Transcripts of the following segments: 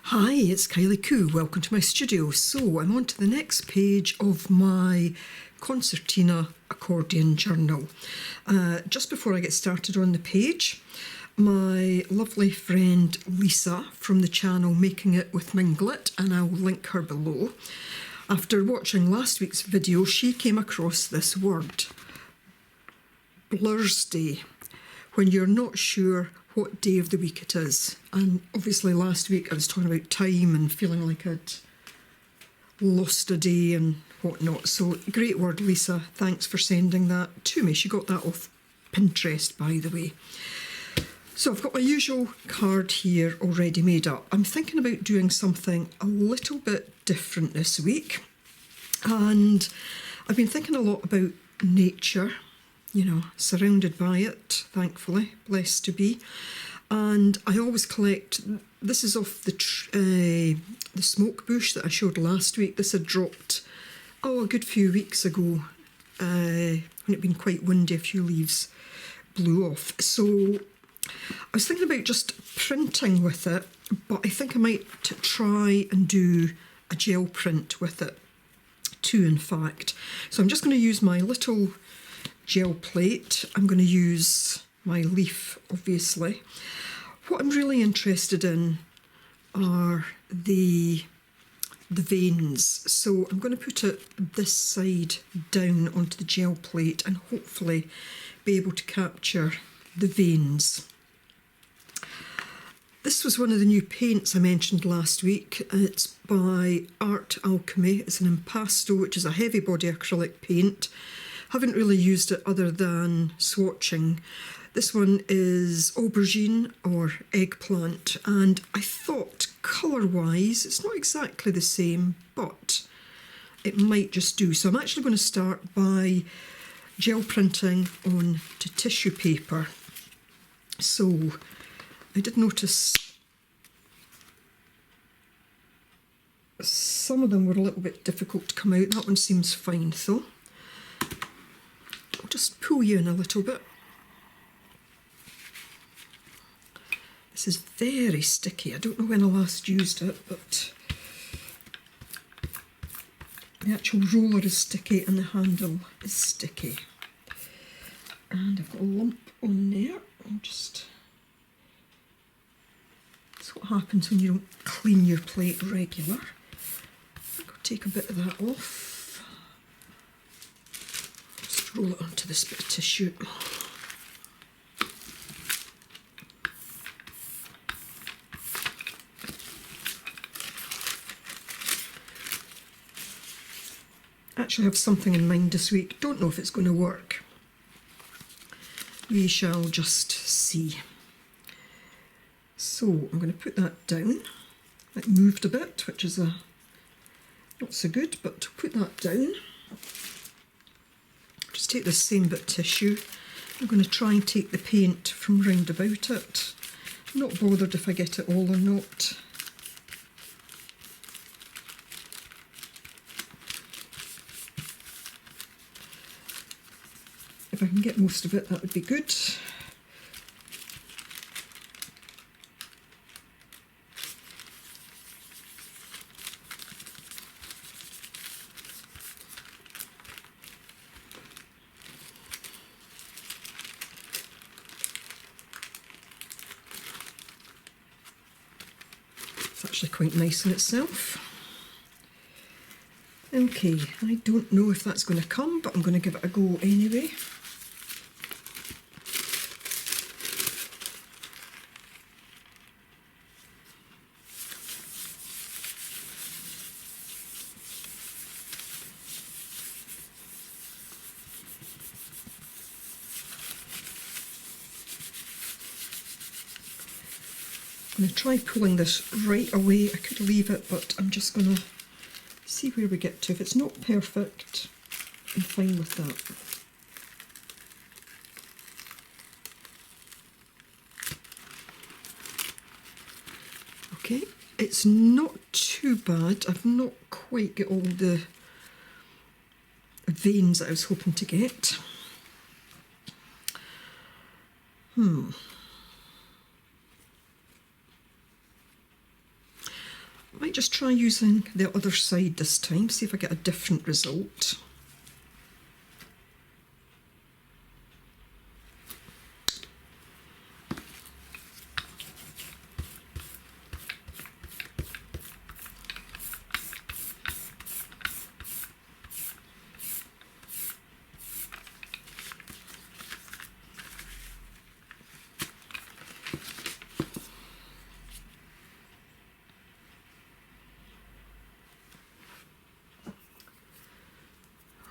Hi, it's Kylie Coo. Welcome to my studio. So I'm on to the next page of my Concertina accordion journal. Just before I get started on the page, my lovely friend Lisa from the channel Making It with Minglet, and I'll link her below. After watching last week's video, she came across this word, Blursday, when you're not sure what day of the week it is. And obviously last week I was talking about time and feeling like I'd lost a day and whatnot. So great word, Lisa. Thanks for sending that to me. She got that off Pinterest, by the way. So I've got my usual card here already made up. I'm thinking about doing something a little bit different this week. And I've been thinking a lot about nature, you know, surrounded by it, thankfully, blessed to be. And I always collect, this is off the smoke bush that I showed last week. This had dropped, a good few weeks ago, when it'd been quite windy, a few leaves blew off. So I was thinking about just printing with it, but I think I might try and do a gel print with it too, in fact. So I'm just going to use my little gel plate. I'm going to use my leaf, obviously. What I'm really interested in are the veins. So I'm going to put it this side down onto the gel plate and hopefully be able to capture the veins. This was one of the new paints I mentioned last week. It's by Art Alchemy. It's an impasto, which is a heavy body acrylic paint. Haven't really used it other than swatching. This one is aubergine or eggplant, and I thought colour-wise it's not exactly the same, but it might just do. So I'm actually going to start by gel printing onto tissue paper. So I did notice some of them were a little bit difficult to come out. That one seems fine though. I'll just pull you in a little bit. This is very sticky. I don't know when I last used it, but the actual roller is sticky and the handle is sticky. And I've got a lump on there. That's what happens when you don't clean your plate regular. I'll take a bit of that off. Just roll it onto this bit of tissue. Actually have something in mind this week. Don't know if it's going to work. We shall just see. So I'm going to put that down. It moved a bit, which is not so good, but put that down. Just take the same bit of tissue. I'm going to try and take the paint from round about it. I'm not bothered if I get it all or not. If I can get most of it, that would be good. It's actually quite nice in itself. Okay, I don't know if that's going to come, but I'm going to give it a go anyway. I'm going to try pulling this right away. I could leave it, but I'm just going to see where we get to. If it's not perfect, I'm fine with that. Okay, it's not too bad. I've not quite got all the veins that I was hoping to get. Might just try using the other side this time, see if I get a different result.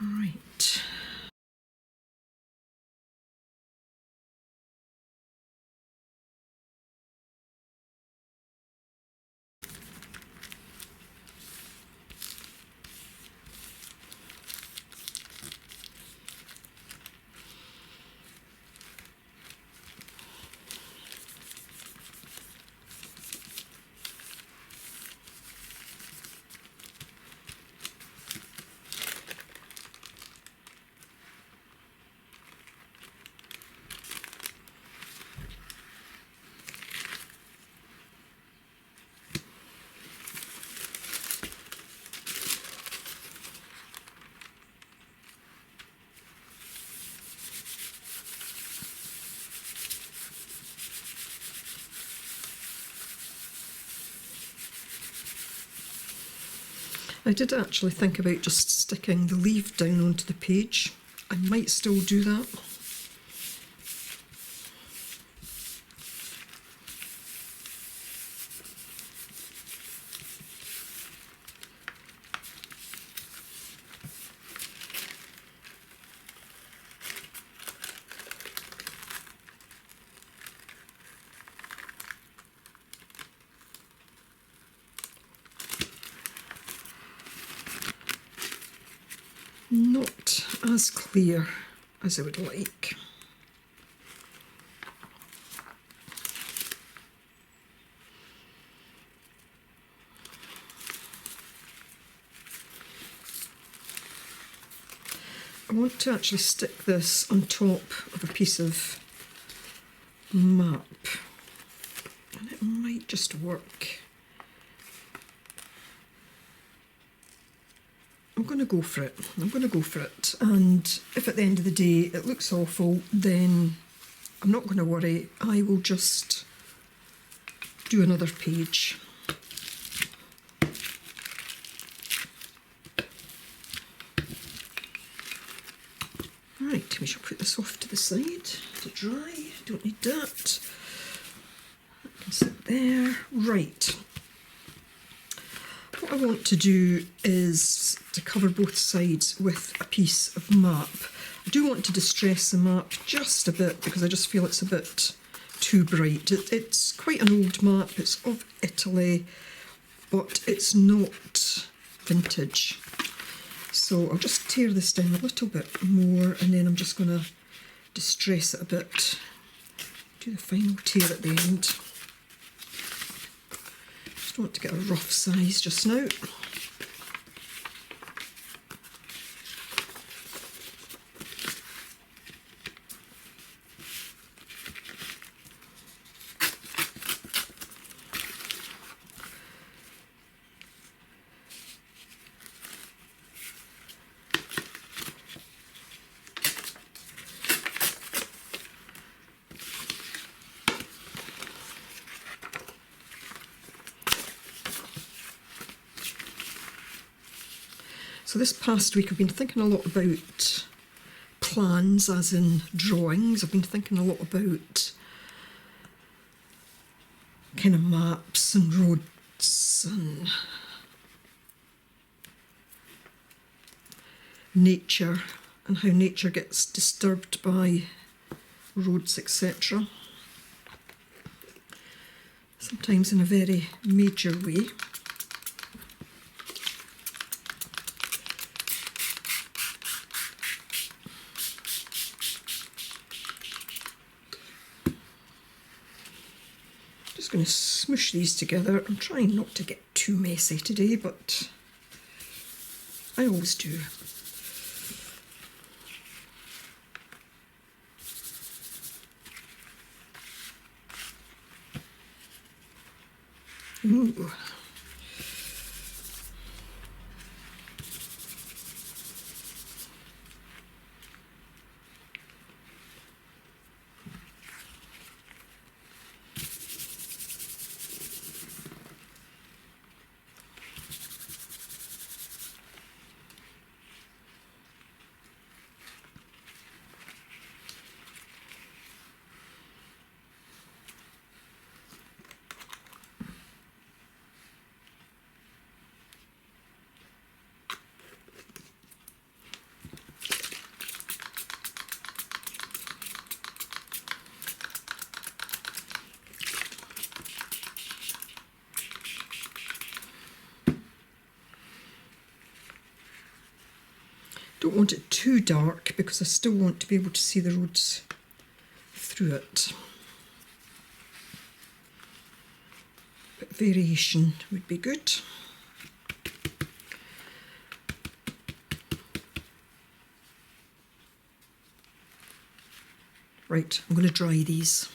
Right. I did actually think about just sticking the leaf down onto the page. I might still do that. Not as clear as I would like. I want to actually stick this on top of a piece of map, and it might just work. I'm going to go for it. I'm going to go for it. And if at the end of the day it looks awful, then I'm not going to worry. I will just do another page. Right, we shall put this off to the side to dry. Don't need that. That can sit there. Right. What I want to do is to cover both sides with a piece of map. I do want to distress the map just a bit because I just feel it's a bit too bright. It's quite an old map, it's of Italy, but it's not vintage. So I'll just tear this down a little bit more, and then I'm just going to distress it a bit. Do the final tear at the end. Just want to get a rough size just now. So this past week I've been thinking a lot about plans, as in drawings. I've been thinking a lot about kind of maps and roads and nature, and how nature gets disturbed by roads, etc. Sometimes in a very major way. Just going to smoosh these together. I'm trying not to get too messy today, but I always do. Ooh. Don't want it too dark because I still want to be able to see the roads through it. But variation would be good. Right, I'm going to dry these.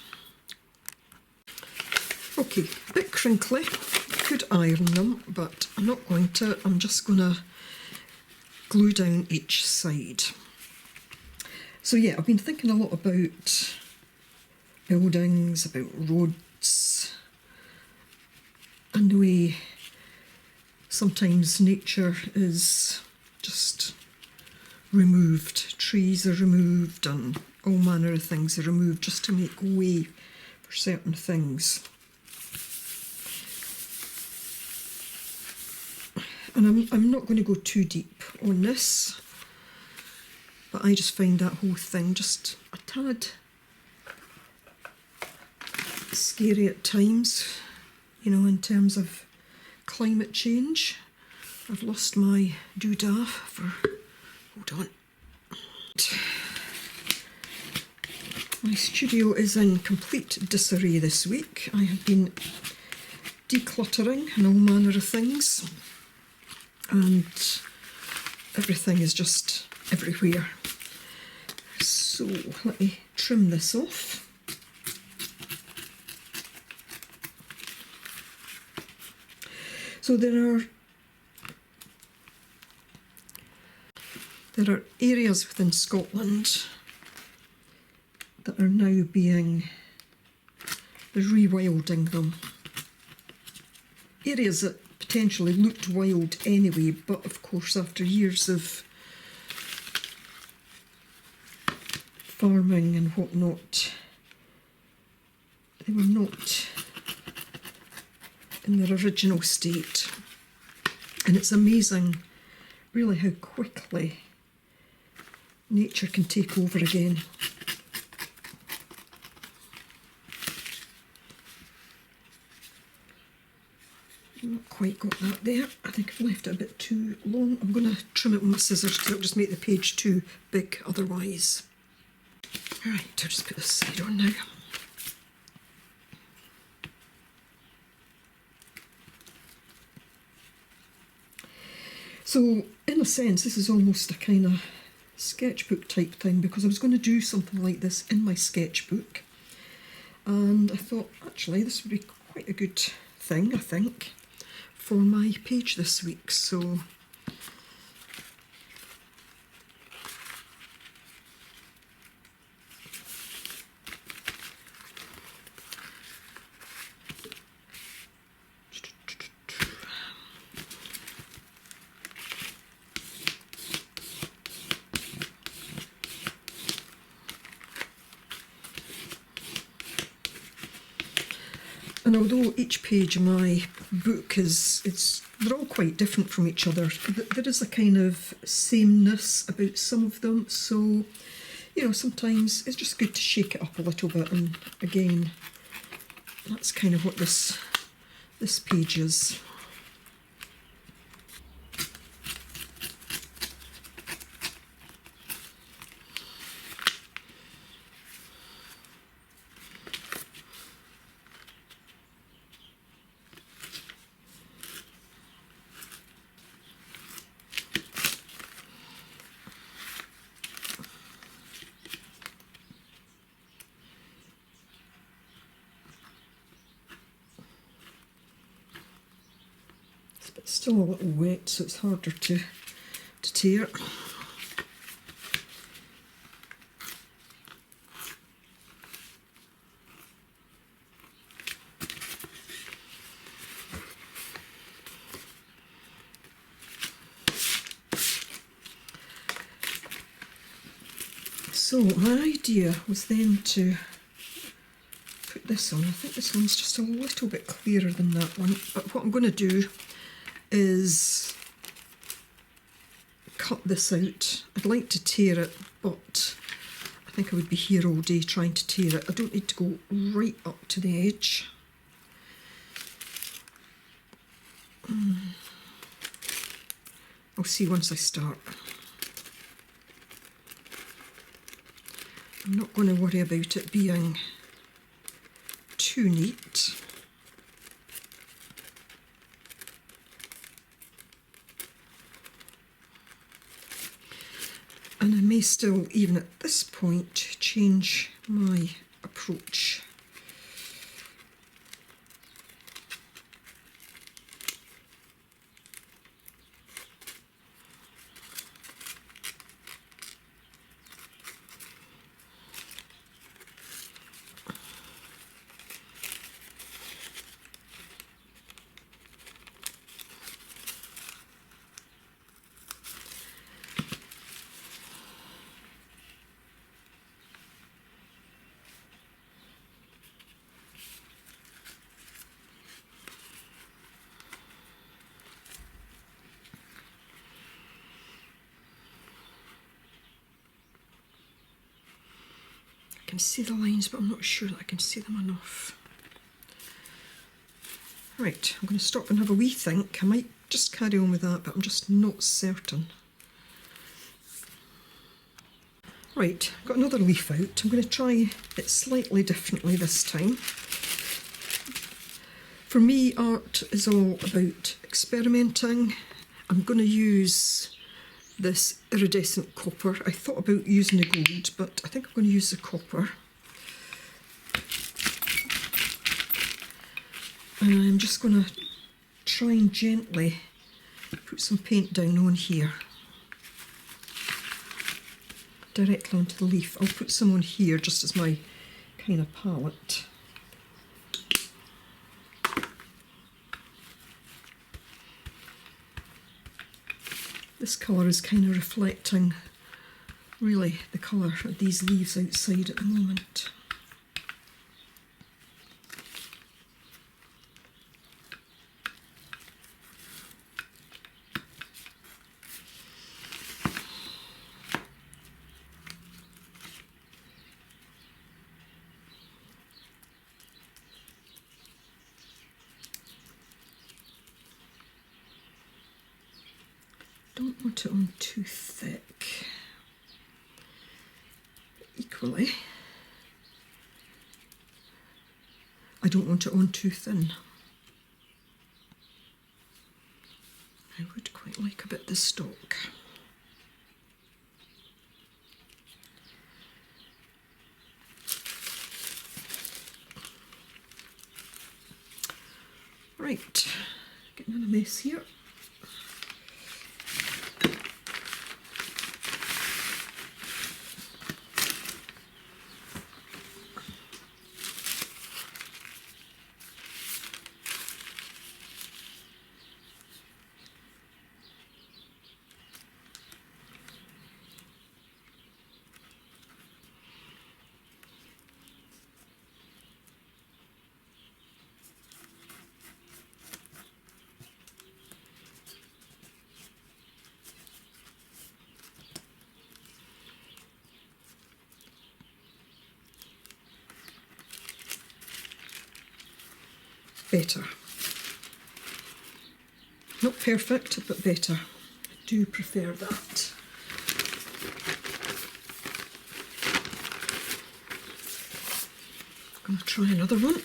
Okay, a bit crinkly. Could iron them, but I'm not going to. I'm just going to glue down each side. So yeah, I've been thinking a lot about buildings, about roads, and the way sometimes nature is just removed. Trees are removed and all manner of things are removed just to make way for certain things. And I'm not going to go too deep on this, but I just find that whole thing just a tad scary at times, you know, in terms of climate change. I've lost my doodah for, hold on. My studio is in complete disarray this week. I have been decluttering and all manner of things, and everything is just everywhere. So let me trim this off. So there are areas within Scotland that are now being, they're rewilding them. Areas that potentially looked wild anyway, but of course after years of farming and whatnot, they were not in their original state. And it's amazing really how quickly nature can take over again. Not quite got that there. I think I've left it a bit too long. I'm going to trim it with my scissors because it'll just make the page too big otherwise. Alright, I'll just put this side on now. So, in a sense, this is almost a kind of sketchbook type thing, because I was going to do something like this in my sketchbook, and I thought actually this would be quite a good thing, I think, for my page this week. So and although each page of my book they're all quite different from each other, there is a kind of sameness about some of them. So, you know, sometimes it's just good to shake it up a little bit. And again, that's kind of what this page is. It's still a little wet, so it's harder to tear. So my idea was then to put this on. I think this one's just a little bit clearer than that one, but what I'm going to do is cut this out. I'd like to tear it, but I think I would be here all day trying to tear it. I don't need to go right up to the edge. I'll see once I start. I'm not going to worry about it being too neat. And I may still, even at this point, change my approach. I can see the lines, but I'm not sure that I can see them enough. Right, I'm going to stop and have a wee think. I might just carry on with that, but I'm just not certain. Right, I've got another leaf out. I'm going to try it slightly differently this time. For me, art is all about experimenting. I'm going to use this iridescent copper. I thought about using the gold, but I think I'm going to use the copper. And I'm just going to try and gently put some paint down on here. Directly onto the leaf. I'll put some on here just as my kind of palette. This colour is kind of reflecting really the colour of these leaves outside at the moment. Don't want it on too thick. Equally, I don't want it on too thin. I would quite like a bit of the stalk. Right, getting in a mess here. Better. Not perfect, but better. I do prefer that. I'm going to try another one.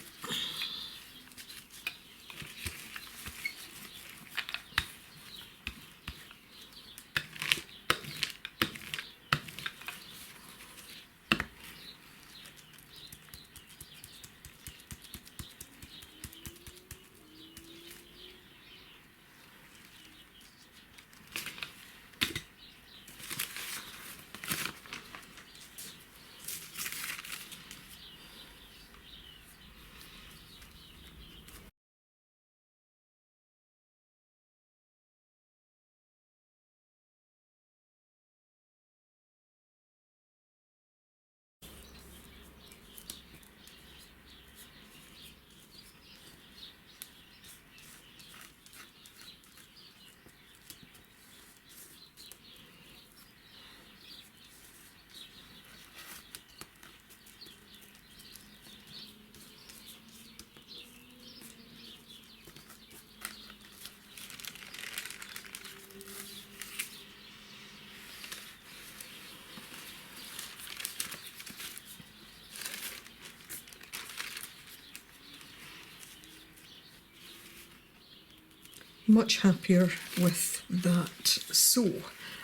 much happier with that. So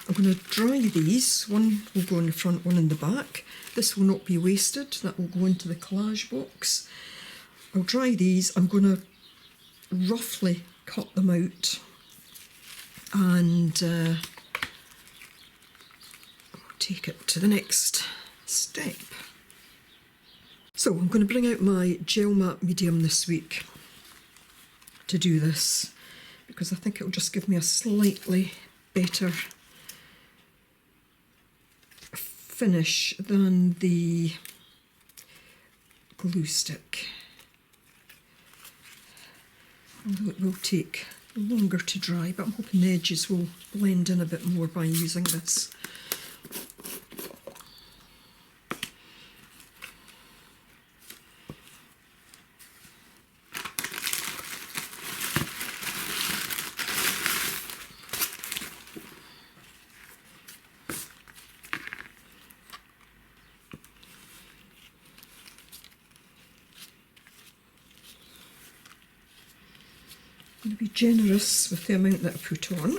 I'm going to dry these. One will go in the front, one in the back. This will not be wasted. That will go into the collage box. I'll dry these. I'm going to roughly cut them out and take it to the next step. So I'm going to bring out my gel matte medium this week to do this, because I think it will just give me a slightly better finish than the glue stick. Although it will take longer to dry, but I'm hoping the edges will blend in a bit more by using this. I'm going to be generous with the amount that I put on.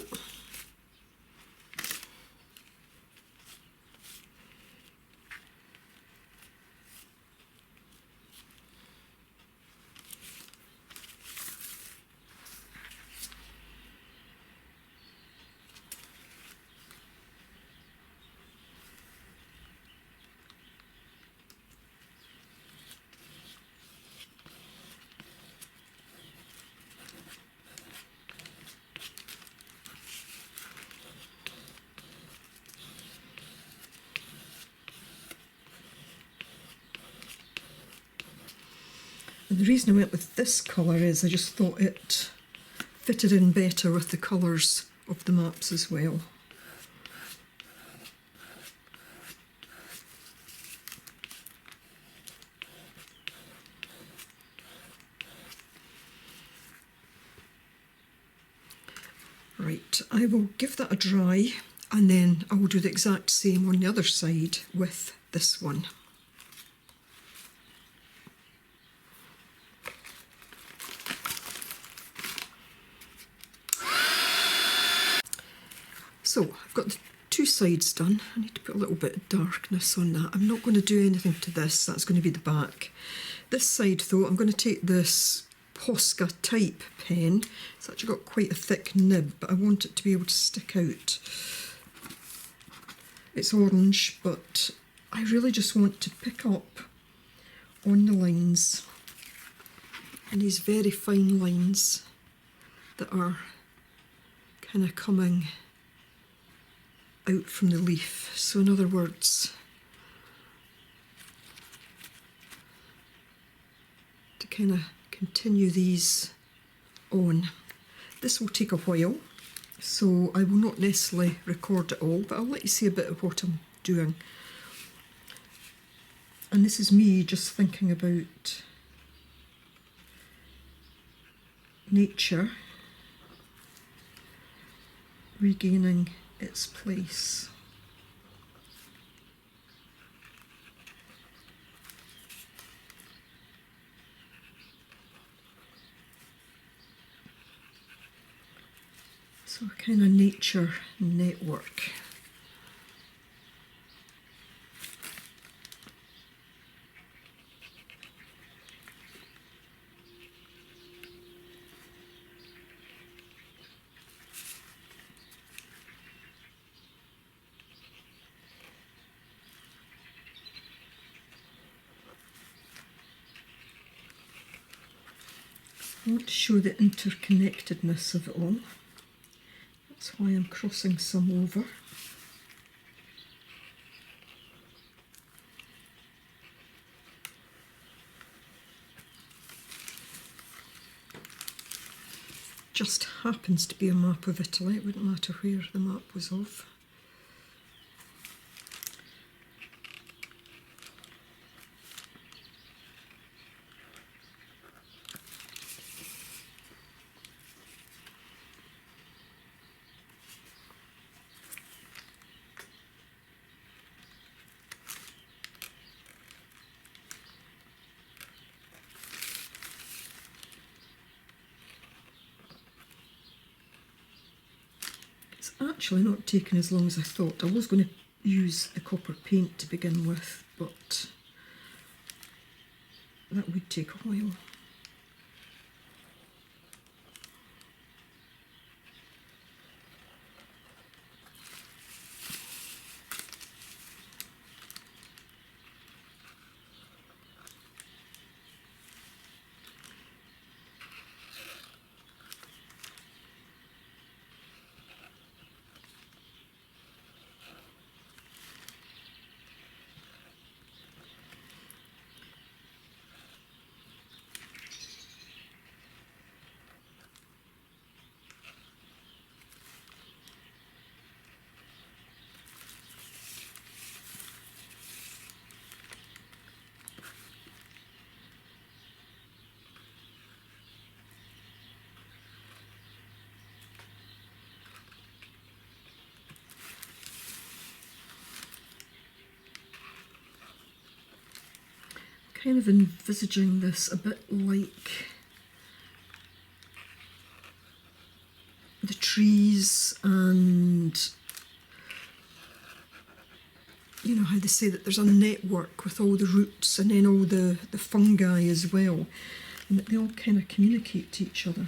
And the reason I went with this colour is I just thought it fitted in better with the colours of the maps as well. Right, I will give that a dry and then I will do the exact same on the other side with this one. So I've got the two sides done. I need to put a little bit of darkness on that. I'm not going to do anything to this, that's going to be the back. This side though, I'm going to take this Posca type pen. It's actually got quite a thick nib, but I want it to be able to stick out. It's orange, but I really just want to pick up on the lines, and these very fine lines that are kind of coming out from the leaf. So in other words, to kind of continue these on. This will take a while, so I will not necessarily record it all, but I'll let you see a bit of what I'm doing. And this is me just thinking about nature regaining its place. So a kind of nature network. I want to show the interconnectedness of it all. That's why I'm crossing some over. Just happens to be a map of Italy. It wouldn't matter where the map was of. actually not taken as long as I thought. I was going to use the copper paint to begin with, but that would take a while. Kind of envisaging this a bit like the trees, and you know how they say that there's a network with all the roots and then all the fungi as well, and that they all kind of communicate to each other.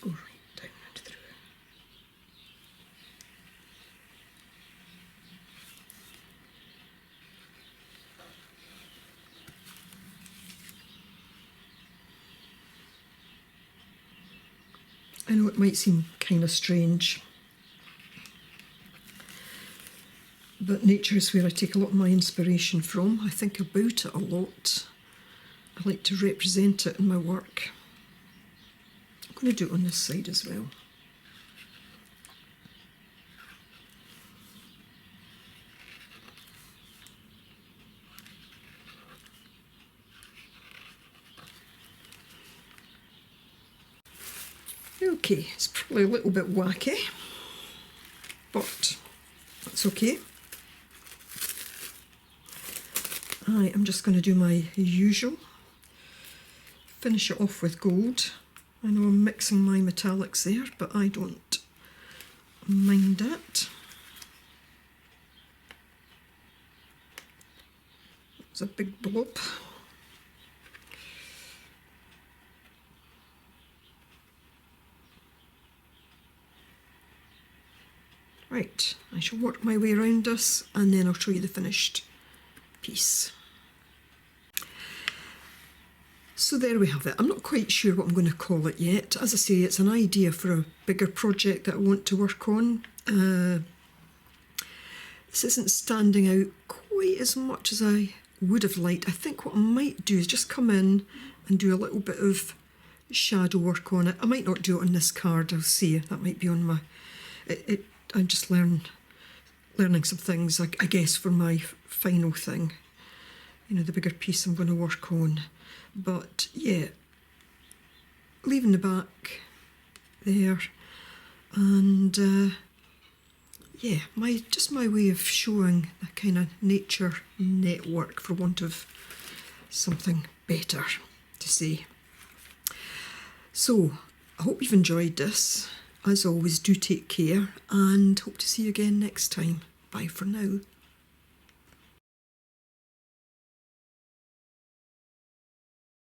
Go right down and through. I know it might seem kind of strange, but nature is where I take a lot of my inspiration from. I think about it a lot. I like to represent it in my work. I'm going to do it on this side as well. Okay, it's probably a little bit wacky, but that's okay. I'm just going to do my usual. Finish it off with gold. I know I'm mixing my metallics there, but I don't mind that. It's a big blob. Right, I shall work my way around this and then I'll show you the finished piece. So there we have it. I'm not quite sure what I'm going to call it yet. As I say, it's an idea for a bigger project that I want to work on. This isn't standing out quite as much as I would have liked. I think what I might do is just come in and do a little bit of shadow work on it. I might not do it on this card, I'll see. That might be on my... I'm just learning some things, I guess, for my final thing. You know, the bigger piece I'm going to work on. But yeah, leaving the back there, and yeah, just my way of showing a kind of nature network, for want of something better to say. So I hope you've enjoyed this. As always, do take care and hope to see you again next time. Bye for now.